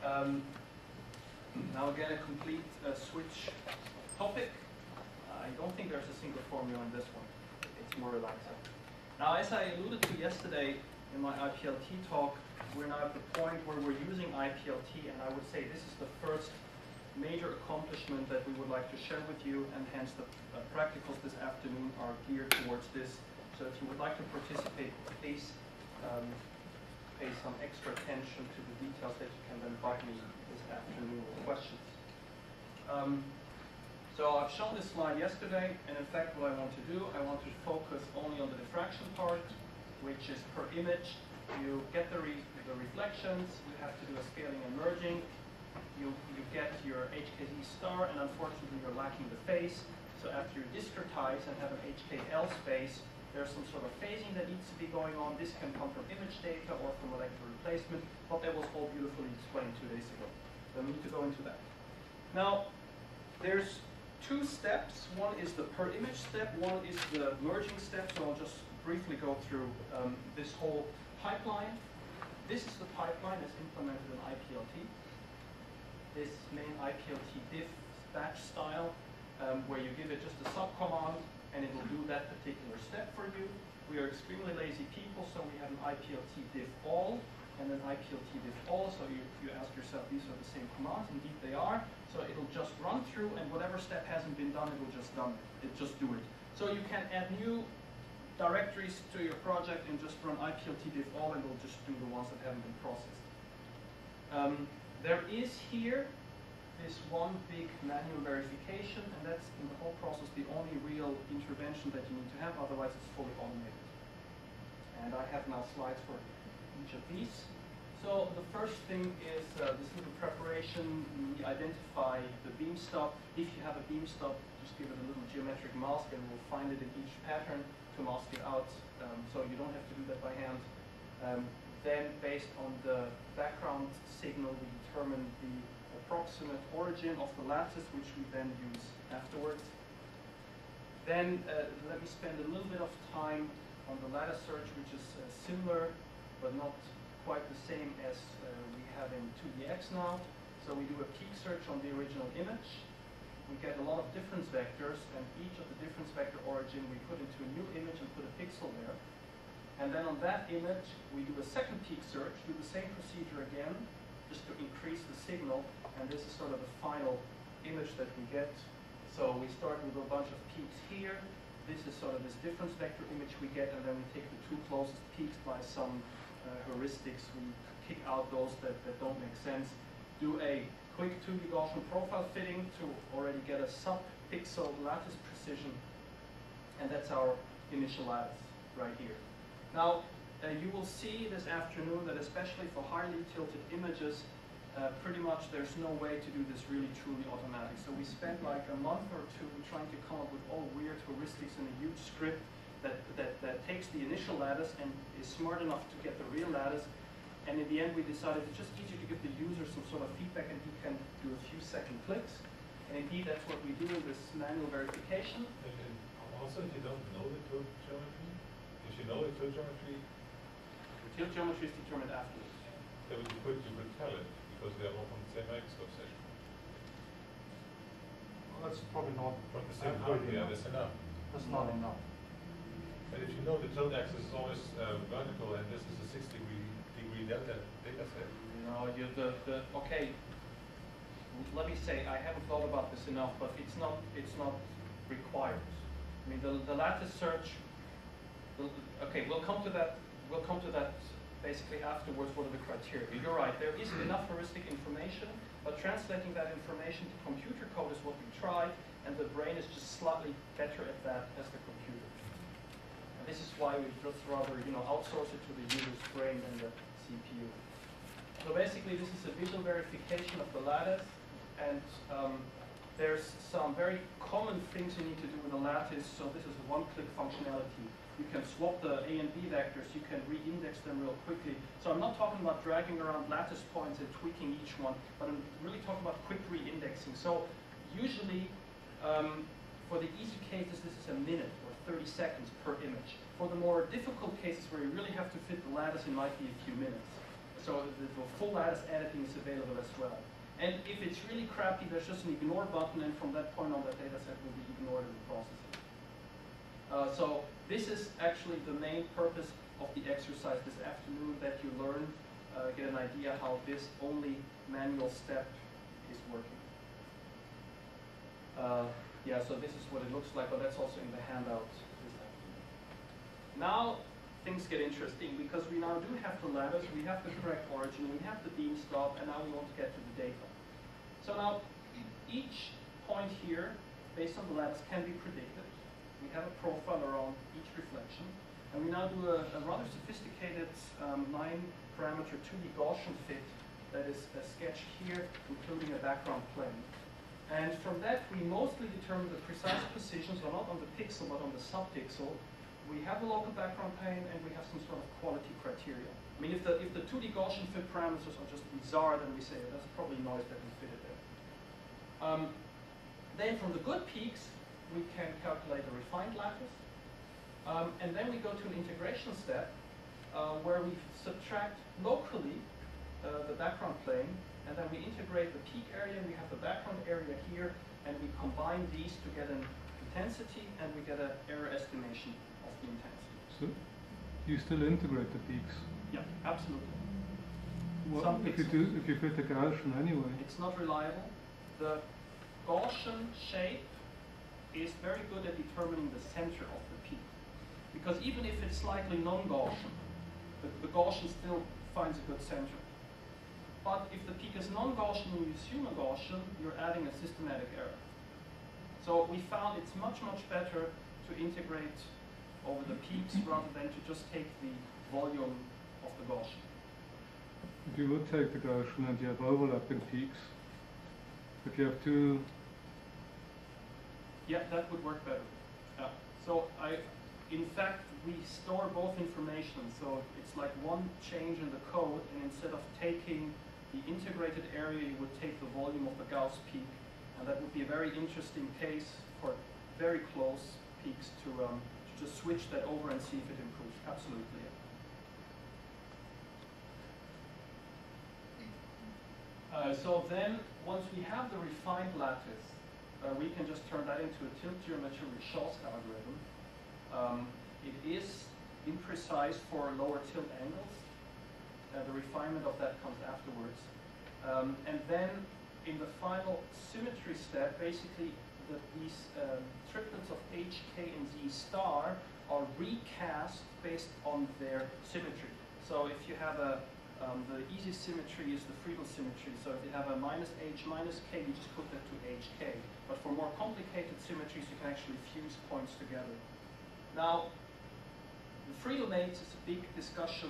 Now again, a complete switch topic. I don't think there's a single formula in this one. It's more relaxing. Now, as I alluded to yesterday in my IPLT talk, we're now at the point where we're using IPLT, and I would say this is the first major accomplishment that we would like to share with you, and hence the practicals this afternoon are geared towards this. So if you would like to participate, please pay some extra attention to the details that you can then bug me this afternoon with questions. So I've shown this slide yesterday, and in fact what I want to do, I want to focus only on the diffraction part, which is per image. You get the reflections, you have to do a scaling and merging, you get your HKZ star, and unfortunately you're lacking the phase. So after you discretize and have an HKL space, there's some sort of phasing that needs to be going on. This can come from image data or from molecular replacement, but that was all beautifully explained 2 days ago. Don't need to go into that. Now, there's 2 steps. One is the per image step, one is the merging step. So I'll just briefly go through this whole pipeline. This is the pipeline that's implemented in IPLT. This main IPLT diff batch style, where you give it just a subcommand and it will do that particular step for you. We are extremely lazy people, so we have an IPLT diff all and an IPLT diff all. So you ask yourself, these are the same commands. Indeed they are. So it'll just run through, and whatever step hasn't been done, it will just do it. So you can add new directories to your project and just run IPLT diff all, and it'll just do the ones that haven't been processed. There is here this one big manual verification, and that's in the whole process the only real intervention that you need to have, otherwise it's fully automated. And I have now slides for each of these. So the first thing is this little preparation. We identify the beam stop. If you have a beam stop, just give it a little geometric mask and we'll find it in each pattern to mask it out, so you don't have to do that by hand. Then based on the background signal, we determine the approximate origin of the lattice, which we then use afterwards. Then let me spend a little bit of time on the lattice search, which is similar but not quite the same as we have in 2DX now. So we do a peak search on the original image. We get a lot of difference vectors, and each of the difference vector origin we put into a new image and put a pixel there. And then on that image, we do a second peak search, do the same procedure again, just to increase the signal, and this is sort of the final image that we get. So we start with a bunch of peaks here. This is sort of this difference vector image we get, and then we take the 2 closest peaks by some heuristics. We kick out those that don't make sense. Do a quick 2D Gaussian profile fitting to already get a sub-pixel lattice precision, and that's our initial lattice right here. Now, you will see this afternoon that especially for highly tilted images, pretty much there's no way to do this really truly automatic. So we spent like a month or 2 trying to come up with all weird heuristics in a huge script that takes the initial lattice and is smart enough to get the real lattice. And in the end, we decided it's just easier to give the user some sort of feedback, and he can do a few second clicks. And indeed, that's what we do in this manual verification. And also, if you don't know the tilt geometry, if you know the tilt geometry, the tilt geometry is determined afterwards. Then you could tell it, because they are all from the same Microsoft session. Well, that's probably not. From the same hardware, that's enough. That's not enough. And if you know the tilt axis is always vertical, and this is a 6-degree delta data set. No, okay. Let me say, I haven't thought about this enough, but it's not required. I mean, the lattice search. Okay, we'll come to that. We'll come to that basically afterwards. What are the criteria? You're right. There is enough heuristic information, but translating that information to computer code is what we tried, and the brain is just slightly better at that as the computer. And this is why we just rather, outsource it to the user's brain than the CPU. So basically, this is a visual verification of the lattice, and there's some very common things you need to do with a lattice. So this is a one-click functionality. You can swap the A and B vectors. You can re-index them real quickly. So I'm not talking about dragging around lattice points and tweaking each one, but I'm really talking about quick re-indexing. So usually, for the easy cases, this is a minute or 30 seconds per image. For the more difficult cases where you really have to fit the lattice, it might be a few minutes. So the full lattice editing is available as well. And if it's really crappy, there's just an ignore button, and from that point on, that data set will be ignored in the processing. So this is actually the main purpose of the exercise this afternoon, that you learn, get an idea how this only manual step is working. Yeah, so this is what it looks like, but that's also in the handout this afternoon. Now things get interesting, because we now do have the lattice, we have the correct origin, we have the beam stop, and now we want to get to the data. So now each point here, based on the lattice, can be predicted. We have a profile around each reflection, and we now do a rather sophisticated 9-parameter 2D Gaussian fit that is sketched here, including a background plane. And from that, we mostly determine the precise positions, so not on the pixel, but on the subpixel. We have the local background plane, and we have some sort of quality criteria. I mean, if the 2D Gaussian fit parameters are just bizarre, then we say that's probably noise that we fitted there. Then from the good peaks, we can calculate a refined lattice. And then we go to an integration step where we subtract locally the background plane, and then we integrate the peak area, we have the background area here, and we combine these to get an intensity, and we get an error estimation of the intensity. So you still integrate the peaks? Yeah, absolutely. Well, if you fit the Gaussian anyway. It's not reliable. The Gaussian shape is very good at determining the center of the peak. Because even if it's slightly non-Gaussian, the Gaussian still finds a good center. But if the peak is non-Gaussian and you assume a Gaussian, you're adding a systematic error. So we found it's much, much better to integrate over the peaks rather than to just take the volume of the Gaussian. If you would take the Gaussian and you have overlapping peaks, if you have two... Yeah, that would work better. So in fact, we store both information. So it's like one change in the code, and instead of taking the integrated area, you would take the volume of the Gauss peak. And that would be a very interesting case for very close peaks to just switch that over and see if it improves. Absolutely. So then, once we have the refined lattice, we can just turn that into a tilt geometry with Shaw's algorithm. It is imprecise for lower tilt angles. The refinement of that comes afterwards. And then in the final symmetry step, basically these triplets of H, K, and Z star are recast based on their symmetry. So if you have the easiest symmetry is the Friedel symmetry. So if you have a minus H minus K, you just put that to HK. But for more complicated symmetries, you can actually fuse points together. Now, the Friedel mates is a big discussion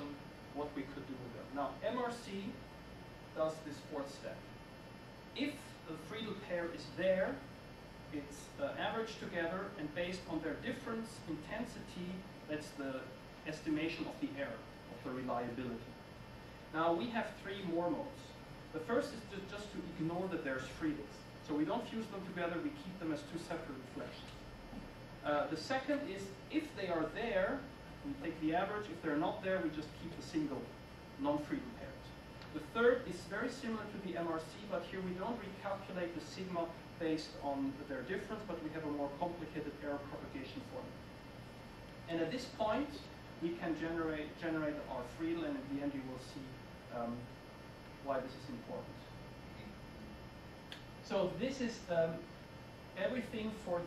what we could do with them. Now, MRC does this fourth step. If the Friedel pair is there, it's averaged together, and based on their difference intensity, that's the estimation of the error, of the reliability. Now, we have three more modes. The first is just to ignore that there's Friedels. So we don't fuse them together, we keep them as two separate reflections. The second is, if they are there, we take the average. If they're not there, we just keep the single non-Friedel pairs. The third is very similar to the MRC, but here we don't recalculate the sigma based on their difference, but we have a more complicated error propagation formula. And at this point, we can generate our Friedel, and in the end you will see why this is important. So this is everything for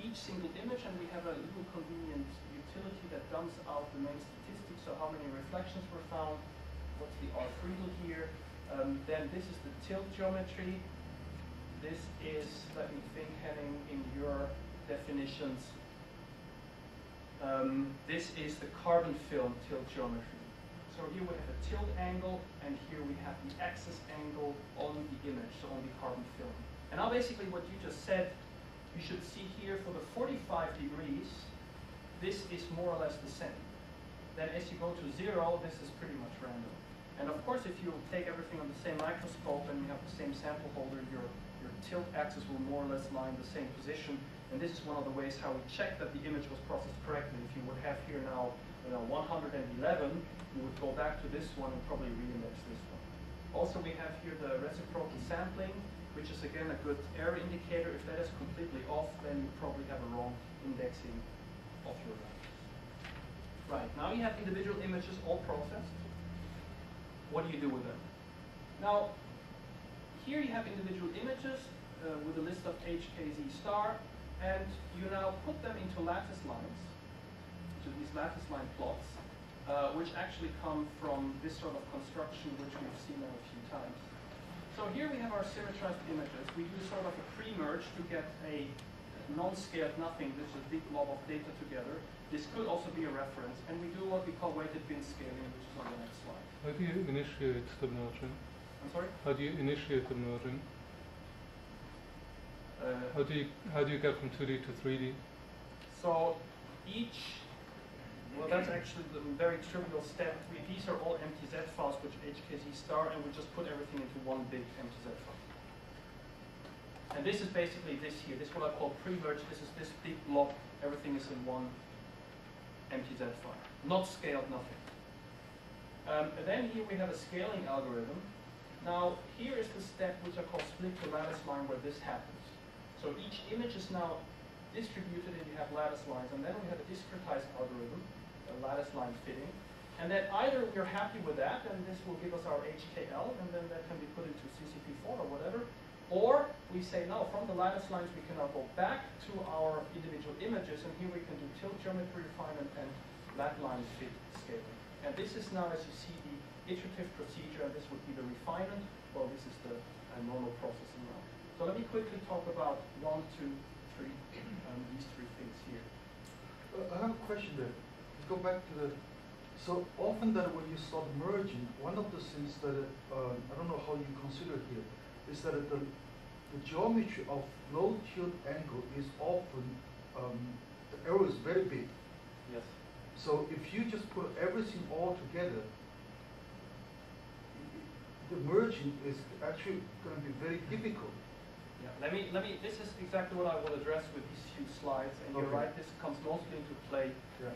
each single image, and we have a little convenient utility that dumps out the main statistics, so how many reflections were found, what's the R Friedel here, then this is the tilt geometry, this is, let me think, Henning, in your definitions, this is the carbon film tilt geometry. So here we have a tilt angle, and here we have the axis angle on the image, so on the carbon film. And now basically what you just said, you should see here for the 45 degrees, this is more or less the same. Then as you go to 0, this is pretty much random. And of course, if you take everything on the same microscope and you have the same sample holder, your tilt axis will more or less lie in the same position. And this is one of the ways how we check that the image was processed correctly. If you would have here now 111, you would go back to this one and probably re-index this one. Also, we have here the reciprocal sampling, which is again a good error indicator. If that is completely off, then you probably have a wrong indexing of your values. Right, now you have individual images all processed. What do you do with them? Now, here you have individual images with a list of HKZ star, and you now put them into lattice lines, which are these lattice line plots, which actually come from this sort of construction which we've seen now a few times. So here we have our symmetrized images. We do sort of a pre-merge to get a non-scaled nothing. This is a big blob of data together. This could also be a reference, and we do what we call weighted bin scaling, which is on the next slide. How do you initiate the merging? I'm sorry? How do you initiate the merging? How do you get from 2D to 3D? So well, that's actually the very trivial step. These are all MTZ files, which HKZ star, and we just put everything into one big MTZ file. And this is basically this here. This is what I call pre-merge. This is this big blob. Everything is in one MTZ file. Not scaled, nothing. And then here we have a scaling algorithm. Now, here is the step which I call split the lattice line where this happens. So each image is now distributed and you have lattice lines. And then we have a discretized algorithm, a lattice line fitting. And then either we're happy with that, and this will give us our HKL, and then that can be put into CCP4 or whatever. Or we say, no, from the lattice lines we can now go back to our individual images, and here we can do tilt geometry refinement and lat line fit scaling. And this is now, as you see, the iterative procedure, and this would be the refinement. Well, this is the normal processing now. So let me quickly talk about 1, 2, 3, these three things here. I have a question there. Go back to the. So often that when you start merging, one of the things that I don't know how you consider here is that the geometry of low tilt angle is often the error is very big. Yes. So if you just put everything all together, the merging is actually going to be very difficult. Yeah. Let me. This is exactly what I will address with these few slides. And you're right. This comes mostly into play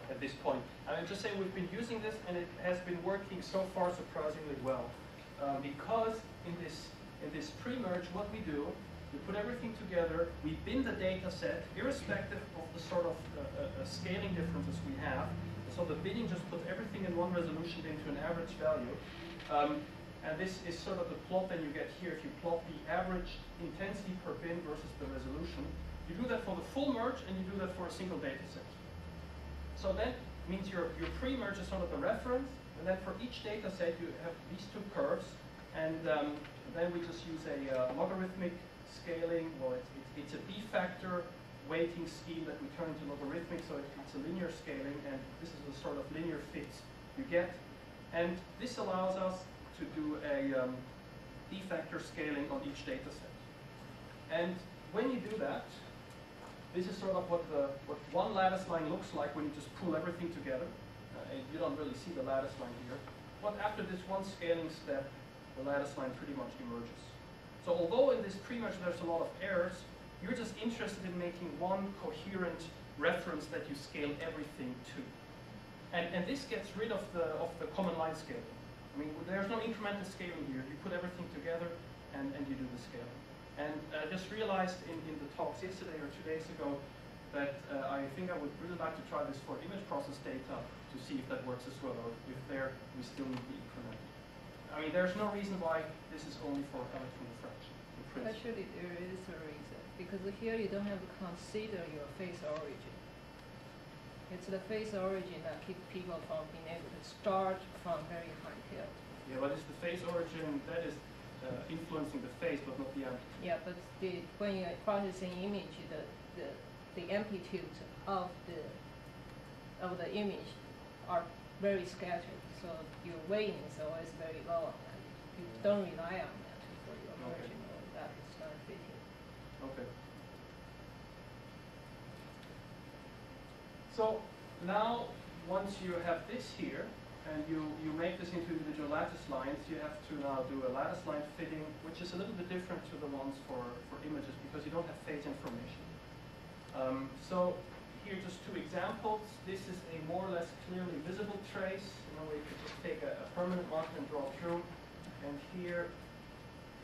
at this point. And I'm just saying we've been using this, and it has been working so far surprisingly well, because in this pre-merge, what we do, we put everything together. We bin the data set, irrespective of the sort of scaling differences we have. So the binning just puts everything in one resolution into an average value. And this is sort of the plot that you get here. If you plot the average intensity per bin versus the resolution, you do that for the full merge, and you do that for a single data set. So that means your pre-merge is sort of the reference, and then for each data set you have these two curves, and then we just use a logarithmic scaling. Well, it's a b-factor weighting scheme that we turn into logarithmic, so it's a linear scaling, and this is the sort of linear fits you get. And this allows us to do a d-factor scaling on each data set. And when you do that, this is sort of what one lattice line looks like when you just pull everything together. You don't really see the lattice line here. But after this one scaling step, the lattice line pretty much emerges. So although in this pre-merge there's a lot of errors, you're just interested in making one coherent reference that you scale everything to. And this gets rid of the common line scaling. I mean, there's no incremental scaling here. You put everything together and you do the scaling. And I just realized in the talks yesterday or 2 days ago that I think I would really like to try this for image process data to see if that works as well, or if there we still need the incremental. I mean, there's no reason why this is only for electron diffraction. Actually, there is a reason, because here you don't have to consider your phase origin. It's the phase origin that keeps people from being able to start from very high tilt. Yeah, but it's the phase origin that is influencing the phase, but not the amplitude. Yeah, but when you're processing image, the amplitude of the image are very scattered, so your weighting is always very low on that. You don't rely on that for your merging or that start fitting. Okay. So now, once you have this here, and you make this into individual lattice lines, you have to now do a lattice line fitting, which is a little bit different to the ones for images, because you don't have phase information. So here just two examples. This is a more or less clearly visible trace, where you could just take a permanent marker and draw through. And here,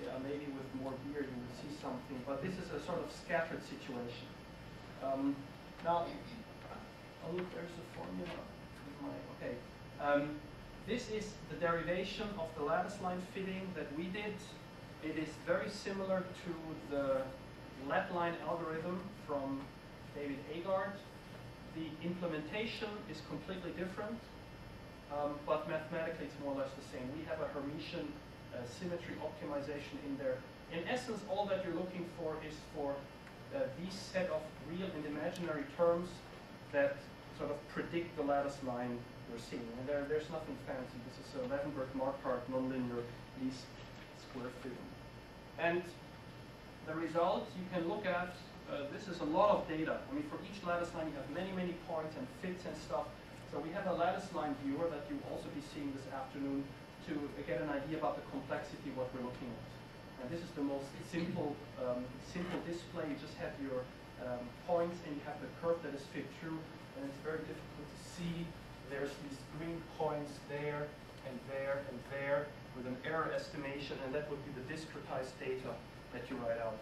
yeah, maybe with more gear you will see something, but this is a sort of scattered situation. Now, oh look, there's a formula. Okay. This is the derivation of the lattice line fitting that we did. It is very similar to the lat line algorithm from David Agard. The implementation is completely different, but mathematically it's more or less the same. We have a Hermitian symmetry optimization in there. In essence, all that you're looking for is for these set of real and imaginary terms that sort of predict the lattice line you're seeing. And there's nothing fancy. This is a Levenberg-Marquardt nonlinear least square fitting. And the results you can look at, this is a lot of data. I mean, for each lattice line you have many, many points and fits and stuff. So we have a lattice line viewer that you'll also be seeing this afternoon to get an idea about the complexity of what we're looking at. And this is the most simple display. You just have your points and you have the curve that is fit through, and it's very difficult to see. There's these green points there and there and there with an error estimation, and that would be the discretized data that you write out.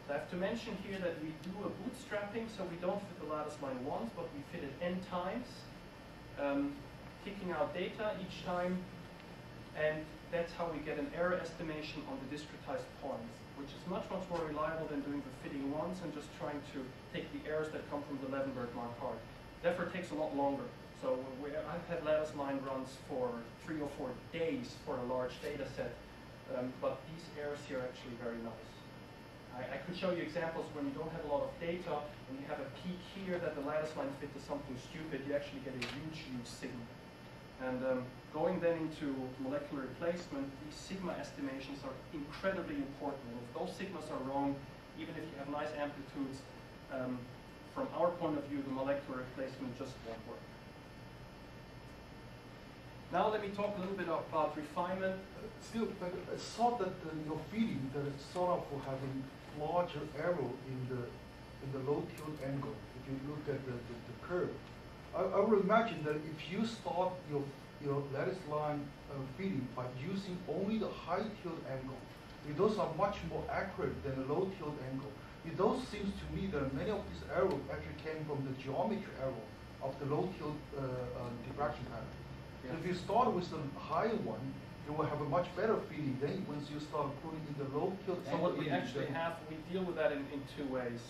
So I have to mention here that we do a bootstrapping, so we don't fit the lattice line once, but we fit it n times, kicking out data each time, and that's how we get an error estimation on the discretized points, which is much, much more reliable than doing the fitting once and just trying to take the errors that come from the Levenberg-Marquardt. Therefore, it takes a lot longer. So I've had lattice line runs for 3 or 4 days for a large data set, but these errors here are actually very nice. I could show you examples when you don't have a lot of data and you have a peak here that the lattice line fit to something stupid, you actually get a huge, huge sigma. And going then into molecular replacement, these sigma estimations are incredibly important. And if those sigmas are wrong, even if you have nice amplitudes, from our point of view, the molecular replacement just won't work. Now let me talk a little bit about refinement. Still, but I saw that your feeling that it's sort of having larger error in the low tilt angle. If you look at the curve, I would imagine that if you start your lattice line feeding by using only the high tilt angle, those are much more accurate than the low tilt angle. Those seems to me that many of these errors actually came from the geometry error of the low tilt diffraction pattern. Yes. If you start with the high one, you will have a much better feeling. Then once you start putting in the low tilt So angle, what we actually have, we deal with that in 2 ways.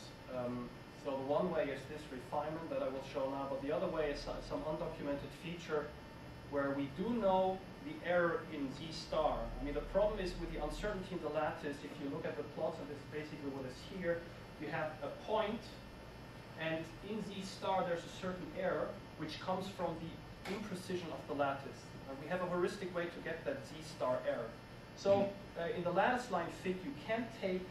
So the one way is this refinement that I will show now, but the other way is some undocumented feature where we do know the error in Z star. I mean, the problem is with the uncertainty in the lattice, if you look at the plots, and this is basically what is here, you have a point, and in Z star there's a certain error which comes from the imprecision of the lattice. We have a heuristic way to get that Z star error. So in the lattice line fit, you can take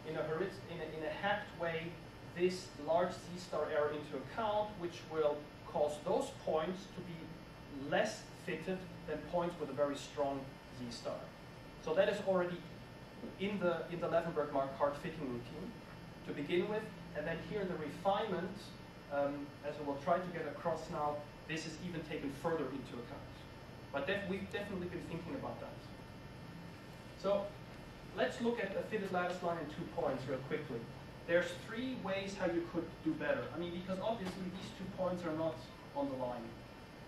in a hacked way this large Z star error into account, which will cause those points to be less fitted than points with a very strong Z star. So that is already in the Levenberg-Marquardt fitting routine to begin with, and then here in the refinement, as I will try to get across now, this is even taken further into account. But we've definitely been thinking about that. So let's look at a fitted lattice line in 2 points real quickly. There's 3 ways how you could do better. I mean, because obviously these 2 points are not on the line.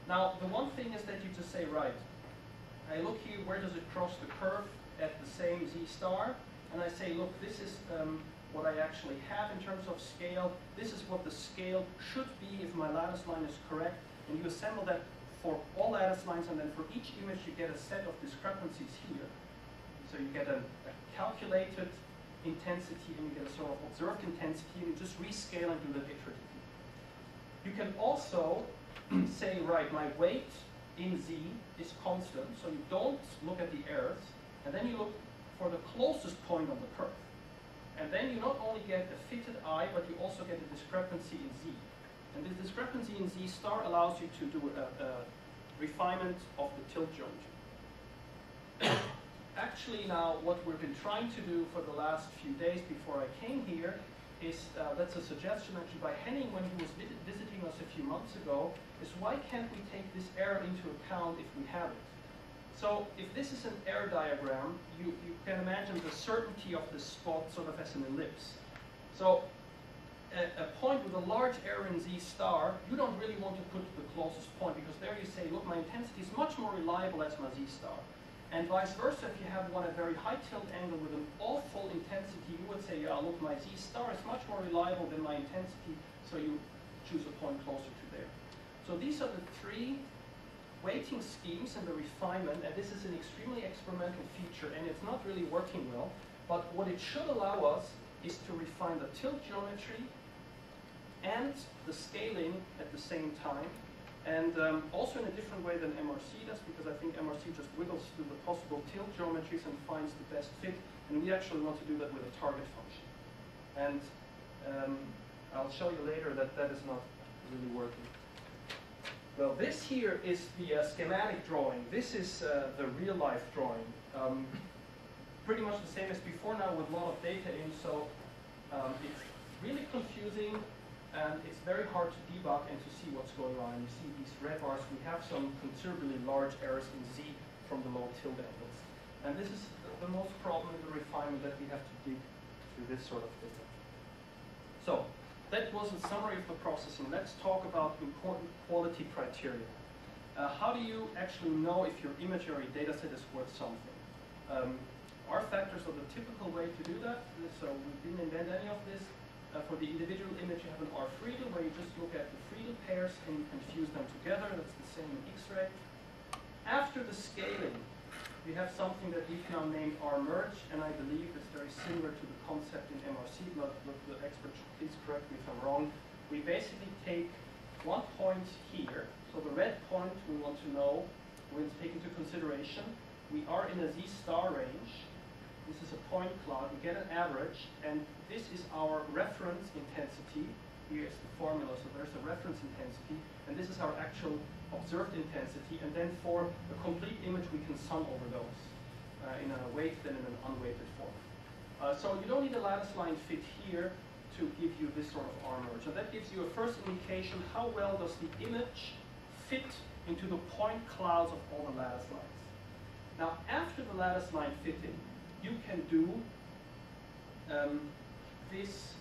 Now, the one thing is that you just say, right, I look here, where does it cross the curve at the same Z star? And I say, look, this is what I actually have in terms of scale. This is what the scale should be if my lattice line is correct. And you assemble that for all lattice lines, and then for each image you get a set of discrepancies here. So you get a calculated intensity and you get a sort of observed intensity, and you just rescale and do that iteratively. You can also say, right, my weight in Z is constant, so you don't look at the errors, and then you look for the closest point on the curve. And then you not only get a fitted eye, but you also get a discrepancy in Z. And this discrepancy in Z star allows you to do a refinement of the tilt geometry. Actually now, what we've been trying to do for the last few days before I came here is, that's a suggestion actually by Henning when he was visiting us a few months ago, is why can't we take this error into account if we have it? So if this is an error diagram, you can imagine the certainty of this spot sort of as an ellipse. So a point with a large error in Z star, you don't really want to put to the closest point, because there you say, look, my intensity is much more reliable as my Z star. And vice versa, if you have one at very high tilt angle with an awful intensity, you would say, yeah, look, my Z star is much more reliable than my intensity, so you choose a point closer to there. So these are the three weighting schemes and the refinement, and this is an extremely experimental feature, and it's not really working well, but what it should allow us is to refine the tilt geometry and the scaling at the same time, and also in a different way than MRC does, because I think MRC just wiggles through the possible tilt geometries and finds the best fit, and we actually want to do that with a target function. And I'll show you later that that is not really working. Well, this here is the schematic drawing. This is the real-life drawing. Pretty much the same as before now with a lot of data in, so it's really confusing and it's very hard to debug and to see what's going on. And you see these red bars, we have some considerably large errors in Z from the low tilt angles. And this is the most problem in the refinement, that we have to dig through this sort of data. So that was a summary of the processing. Let's talk about important quality criteria. How do you actually know if your image or your data set is worth something? R factors are the typical way to do that. So we didn't invent any of this. For the individual image, you have an R Friedel, where you just look at the Friedel pairs and you can fuse them together. That's the same in X-ray. After the scaling, we have something that we've now named R merge, and I believe it's very similar to the concept in MRC, but the expert should please correct me if I'm wrong. We basically take one point here, so the red point we want to know, we want to take into consideration. We are in a Z star range. This is a point cloud. We get an average, and this is our reference intensity. Here is the formula, so there's a reference intensity, and this is our actual observed intensity, and then for a complete image we can sum over those in a weighted and in an unweighted form. So you don't need a lattice line fit here to give you this sort of R merge. So that gives you a first indication how well does the image fit into the point clouds of all the lattice lines. Now after the lattice line fitting, you can do this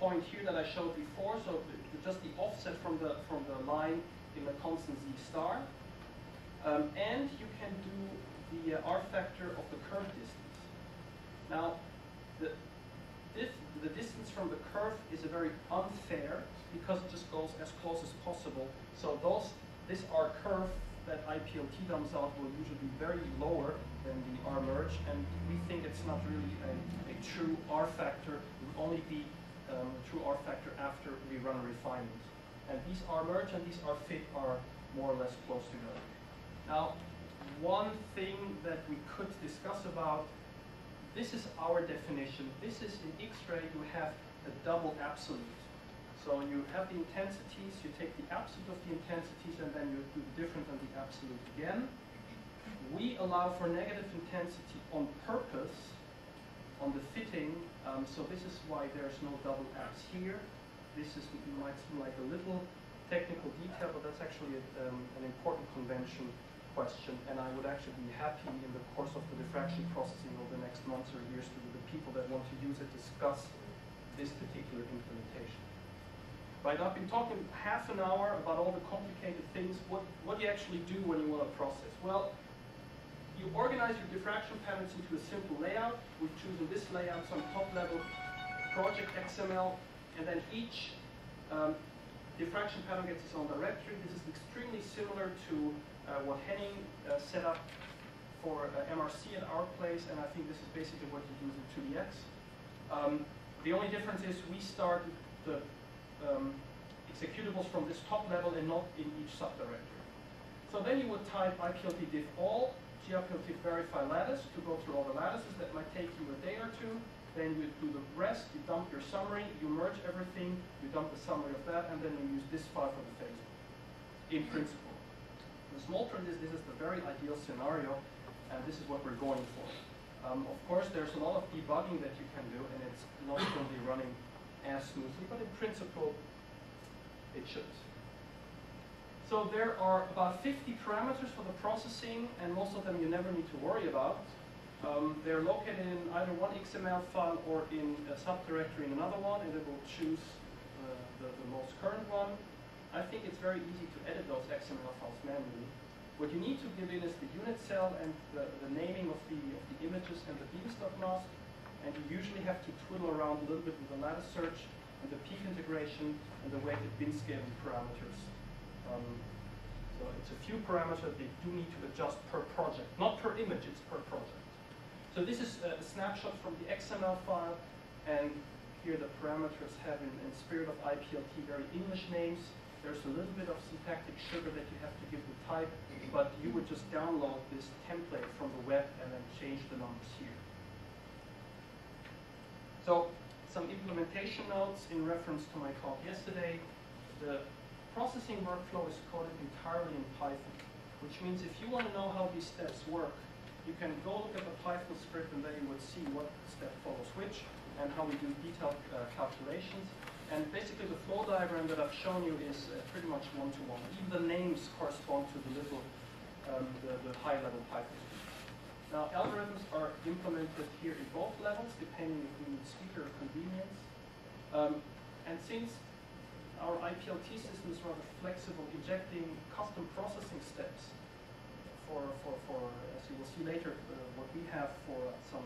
point here that I showed before, so just the offset from the line in the constant Z star, and you can do the R factor of the curve distance. Now, the distance from the curve is a very unfair, because it just goes as close as possible. So this R curve that IPLT dumps out will usually be very lower than the R merge, and we think it's not really a true R factor. It would only be true R factor after we run a refinement. And these R merge and these R fit are more or less close together. Now, one thing that we could discuss about, this is our definition. This is in X-ray, you have a double absolute. So you have the intensities, you take the absolute of the intensities, and then you do the difference on the absolute again. We allow for negative intensity on purpose on the fitting, so this is why there's no double abs here. This might seem like a little technical detail, but that's actually an important convention question, and I would actually be happy in the course of the diffraction processing over the next months or years to, with the people that want to use it, discuss this particular implementation. Right, I've been talking half an hour about all the complicated things. What do you actually do when you want to process? Well, you organize your diffraction patterns into a simple layout. We've chosen this layout, some top level project XML, and then each diffraction pattern gets its own directory. This is extremely similar to what Henning set up for MRC at our place, and I think this is basically what you use in 2DX. The only difference is we start the executables from this top level and not in each subdirectory. So then you would type IPLT diff all, gIPLT verify lattice to go through all the lattices. That might take you a day or two. Then you do the rest, you dump your summary, you merge everything, you dump the summary of that, and then you use this file for the phasor, in principle. The small print is, this is the very ideal scenario, and this is what we're going for. Of course, there's a lot of debugging that you can do, and it's not only running as smoothly, but in principle, it should. So there are about 50 parameters for the processing, and most of them you never need to worry about. They're located in either one XML file or in a subdirectory in another one, and it will choose the most current one. I think it's very easy to edit those XML files manually. What you need to give in is the unit cell and the naming of the images and the beanstalk mask, and you usually have to twiddle around a little bit with the lattice search and the peak integration and the weighted bin scaling parameters. So it's a few parameters that you do need to adjust per project, not per image, it's per project. So this is a snapshot from the XML file, and here the parameters have, in spirit of IPLT, very English names. There's a little bit of syntactic sugar that you have to give the type, but you would just download this template from the web and then change the numbers here. So some implementation notes in reference to my talk yesterday. The processing workflow is coded entirely in Python, which means if you want to know how these steps work, you can go look at the Python script and then you would see what step follows which and how we do detailed calculations. And basically the flow diagram that I've shown you is pretty much one-to-one. Even the names correspond to the little, the high-level Python script. Now algorithms are implemented here in both levels, depending if we need speed or convenience. And since our IPLT system is rather flexible, injecting custom processing steps for as you will see later, what we have for some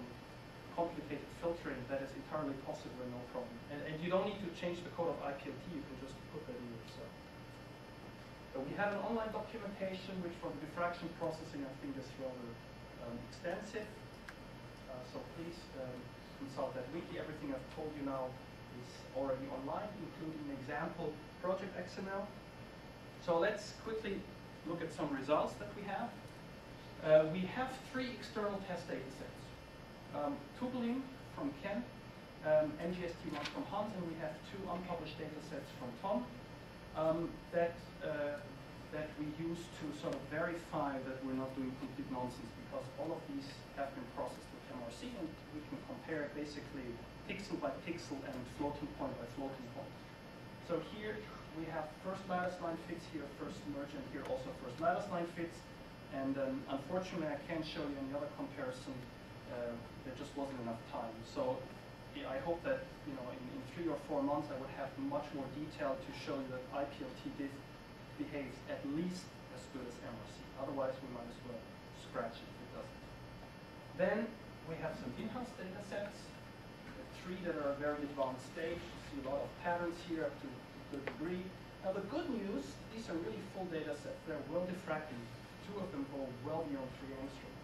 complicated filtering, that is entirely possible and no problem. And you don't need to change the code of IPLT, you can just put that in yourself. So we have an online documentation, which for the diffraction processing I think is rather extensive. So please consult that wiki. Everything I've told you now is already online, including an example project XML. So let's quickly look at some results that we have. We have 3 external test data sets. Tubulin from Ken, NGST1 from Hans, and we have 2 unpublished data sets from Tom that we use to sort of verify that we're not doing complete nonsense, because all of these have been processed with MRC, and we can compare basically pixel by pixel and floating point by floating point. So here we have first lattice line fits, here first merge, and here also first lattice line fits. And unfortunately, I can't show you any other comparison. There just wasn't enough time. So yeah, I hope that in 3 or 4 months I would have much more detail to show you that IPLT behaves at least as good as MRC. Otherwise, we might as well scratch it if it doesn't. Then we have some in-house data sets, 3 that are at a very advanced stage. You see a lot of patterns here up to a good degree. Now the good news, these are really full data sets. They're well diffracted. 2 of them go well beyond 3 angstrom.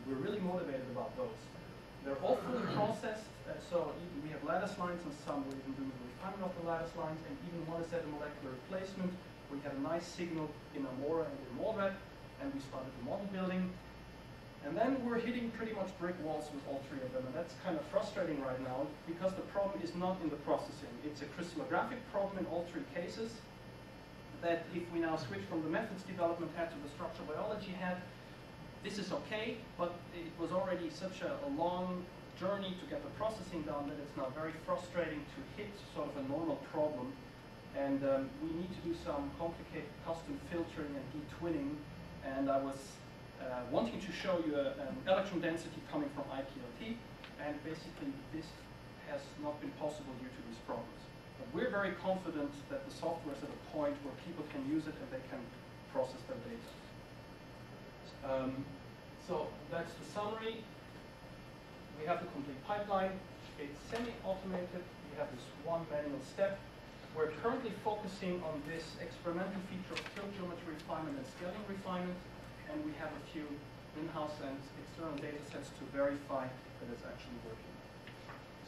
We're really motivated about those. They're all fully processed, so even we have lattice lines, and some we're even doing the refinement of the lattice lines, and even one is at a molecular replacement. We had a nice signal in Amora and in MolRep, and we started the model building. And then we're hitting pretty much brick walls with all 3 of them, and that's kind of frustrating right now, because the problem is not in the processing. It's a crystallographic problem in all 3 cases, that if we now switch from the methods development head to the structural biology head, this is okay, but it was already such a long journey to get the processing done that it's now very frustrating to hit sort of a normal problem. And we need to do some complicated custom filtering and detwinning. And I was wanting to show you an electron density coming from IPLT, and basically this has not been possible due to these problems. But we're very confident that the software is at a point where people can use it and they can process their data. So that's the summary. We have the complete pipeline. It's semi-automated. We have this one manual step. We're currently focusing on this experimental feature of tilt geometry refinement and scaling refinement, and we have a few in-house and external data sets to verify that it's actually working.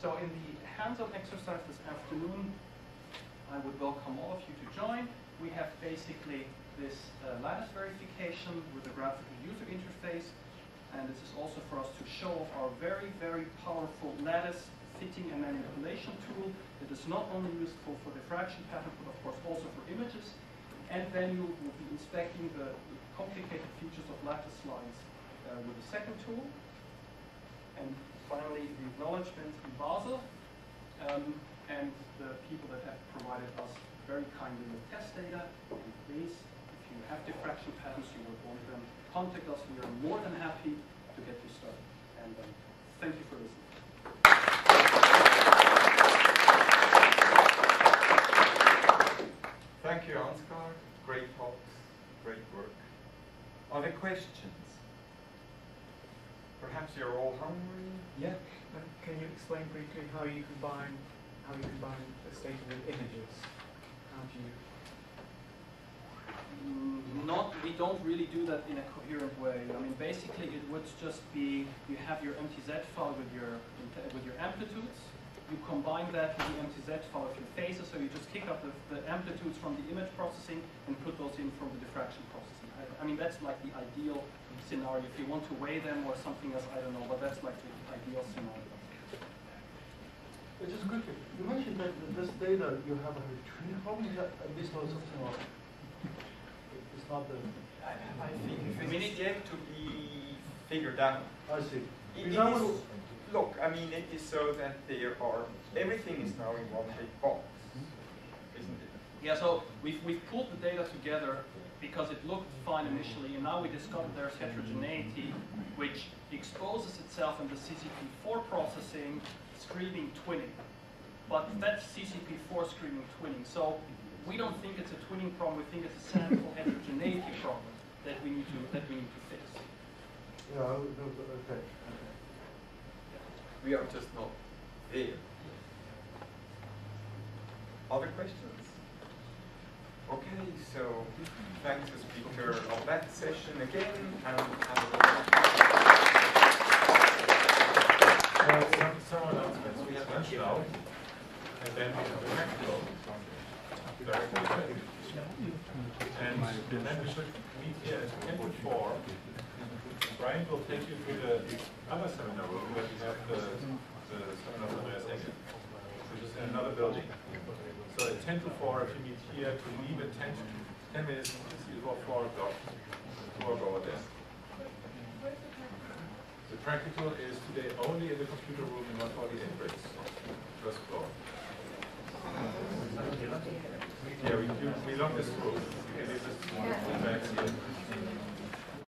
So in the hands-on exercise this afternoon, I would welcome all of you to join. We have basically this lattice verification with a graphical user interface, and this is also for us to show off our very, very powerful lattice fitting and manipulation tool that is not only useful for diffraction pattern, but of course also for images. And then you will be inspecting the complicated features of lattice lines with a second tool. And finally, the acknowledgement in Basel. and the people that have provided us very kindly with test data. And please, if you have diffraction patterns, you would want them, contact us. We are more than happy to get you started. And thank you for listening. Thank you, Ansgar. Great talks, great work. Are there questions? Perhaps you're all hungry? Yeah. Can you explain briefly how you combine the data with images? How do you? We don't really do that in a coherent way. I mean, basically, it would just be you have your MTZ file with your amplitudes. You combine that with the MTZ file of your phases, so you just kick up the amplitudes from the image processing and put those in from the diffraction processing. I mean, that's like the ideal scenario. If you want to weigh them or something else, I don't know, but that's like the ideal scenario. Just quickly, you mentioned that this data you have a retrieve. How is that? This was something like it's not the. I think it's yet to be figured out. I see. Look, I mean, it is so that everything is now in one big box, isn't it? Yeah, so we've pulled the data together because it looked fine initially, and now we discovered there's heterogeneity, which exposes itself in the CCP4 processing, screaming twinning. But that's CCP4 screaming twinning. So we don't think it's a twinning problem. We think it's a sample heterogeneity problem that we need to fix. Yeah. Okay. We are just not there. Other questions? Okay, so thanks to speaker of that session again, and Some announcements. We have lunch now, and then we have a practical directly. And then we should meet here at 10 to 4. Brian will take you to the other seminar room where we have the seminar from Ansgar, which is in another building. So at 10 to 4, if you meet here, to leave at 10 minutes before 4 o'clock, we'll go over there. The practical is today only in the computer room in 148 bricks, first floor. Yeah, we locked this room. Okay, this is back here.